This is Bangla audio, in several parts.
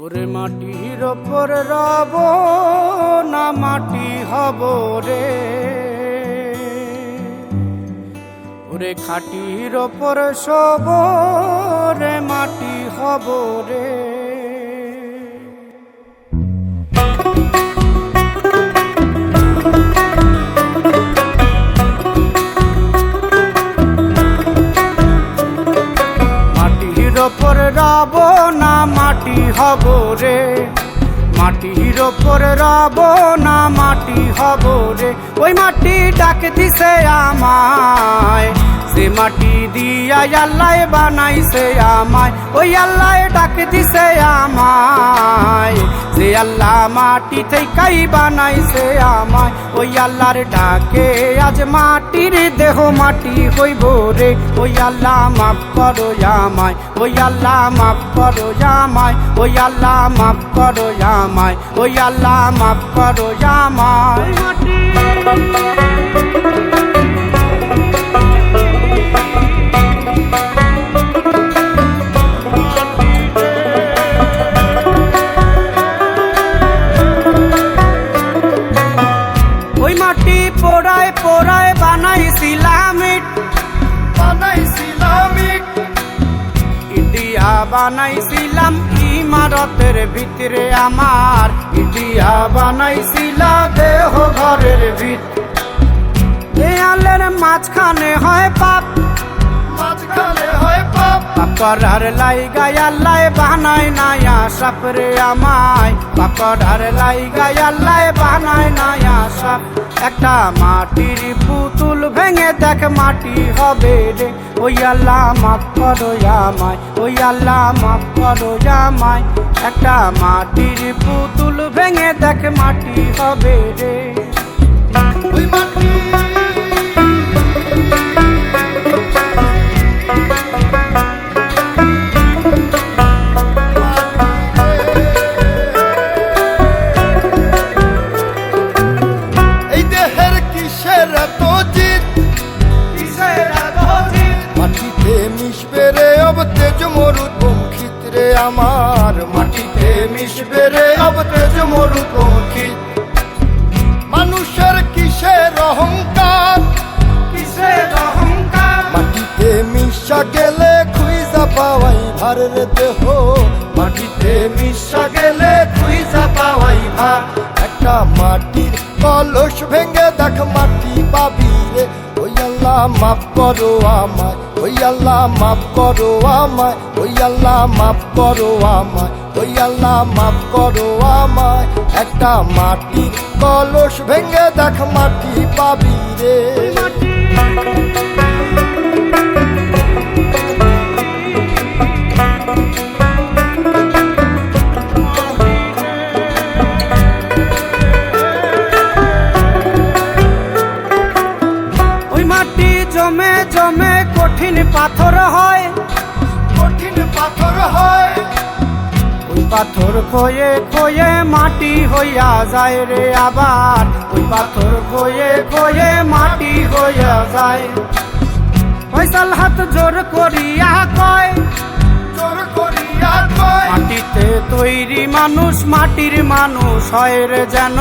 ওরে মাটির ওপর রব না মাটি হব রে, ওরে খাটির ওপর সব রে মাটি হব রে। মাটির ওপর রব না মাটি হব রে, মাটির ওপর রব না মাটি হব রে। ওই মাটি ডাক দিছে আমায়, সে মাটি দিয়া আল্লাহ বানাইছে আমায়। ওই আল্লাহ ডাক দিছে আমায়, যে আল্লাহ মাটি থেকেই বানাইছে আমায়। ওই আল্লাহর ডাকে আজ মাটির দেহ মাটি হইব রে। ওই আল্লাহ মাফ করো আমায়, ওই আল্লাহ মাফ করো আমায়, ওই আল্লাহ মাফ করো আমায়, ওই আল্লাহ মাফ করো আমায়। ওই মাটি পোড়ায় পোড়ায় বানাইছিলাম ইট, ইটিয়া বানাইছিলাম ইমারতের ভিতরে আমার, ইটিয়া বানাইছিলাম দেহ ঘরের ভিত। দেয়ালের মাঝখানে হয় পাপ, মাঝখানে হয় পাপ, পাকড়ার লাইগায় আল্লাহ বানায় নায়া সাপ রে আমায়। পাকড়ার লাইগায় আল্লাহ বানায় নায়া সাপ। একটা মাটির পুতুল ভেঙে দেখ মাটি হবে রে। ওই আল্লাহ মাফ করো আমায়, ওই আল্লাহ মাফ করো আমায়। একটা মাটির পুতুল ভেঙে দেখ মাটি হবে রে। ওই মাটি আমার, মাটিতে মিশবে রে অব তেজ মরুপঙ্খিত। মানুষের কিসের অহংকার, কিসের অহংকার, মাটিতে মিশা গেলে খুঁজা পাওয়াই ভার রে দেহ। মাটিতে মিশা গেলে খুঁজা পাওয়াই ভার। একটা মাটির কলস ভেঙে দেখ মাটি পাবি রে। ওই আল্লাহ মাফ করো আমায়, ওই আল্লাহ মাফ করো আমায়, ওই আল্লাহ মাফ করো আমায়, ওই আল্লাহ মাফ করো আমায়। একটা মাটির কলস ভেঙে দেখ মাটি পাবি রে। জমে জমে কঠিন পাথর হয়, কঠিন পাথর হয়। ওই পাথর খয়ে খয়ে মাটি হইয়া যায় রে আবার। ওই পাথর খয়ে খয়ে মাটি হইয়া যায়। ফয়সাল হাত জোর করিয়া কয়, জোর করিয়া কয়, মাটিতে তৈরি মানুষ মাটির মানুষ হয় রে যেন।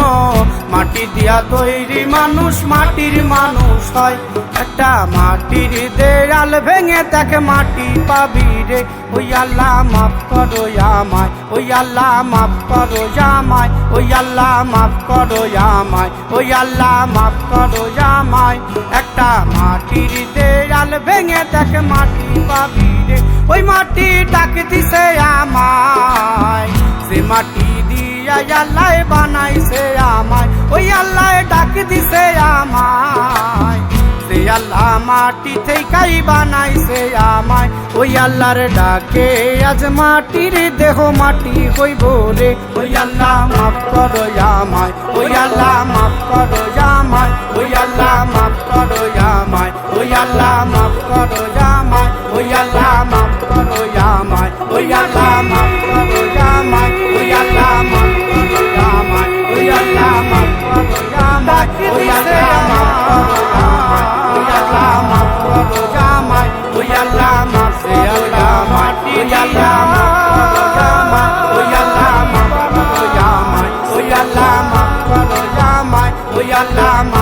মাটি দিয়া তৈরি মানুষ মাটির মানুষ হয়। একটা মাটির দেয়াল ভেঙে দেখ মাটি পাবি রে। ওই আল্লাহ মাফ করো আমায়, ওই আল্লাহ মাফ করো আমায়, ওই আল্লাহ মাফ করো আমায়, ওই আল্লাহ মাফ করো আমায়। একটা মাটির দেয়াল ভেঙে দেখ মাটি পাবি রে। ওই মাটি ডাক দিছে আমায়, সে মাটি দিয়া আল্লাহ বানাইছে আমায়। ওই আল্লাহ ডাক দিছে আমায়, সে আল্লাহ মাটি থেকেই বানাইছে আমায়। ওই আল্লাহর ডাকে আজ মাটির দেহ মাটি হইব রে। ওই আল্লাহ মাফ করো আমায়, ওই আল্লাহ মাফ করো আমায়, ওই আল্লাহ মাফ করো আমায়, ওই আল্লাহ মাফ করো আমায়, ওই আল্লাহ মাফ করো আমায়, ওই আল্লাহ মাফ করো আমায়, ওই আল্লাহ মাফ করো আমায়, ওই আল্লাহ মাফ করো আমায়, ওই আল্লাহ মাফ করো আমায়, ওই আল্লাহ মাফ করো আমায়, ওই আল্লাহ মাফ করো আমায়, ওই আল্লাহ মাফ করো আমায়, ওই আল্লাহ আল্লাহ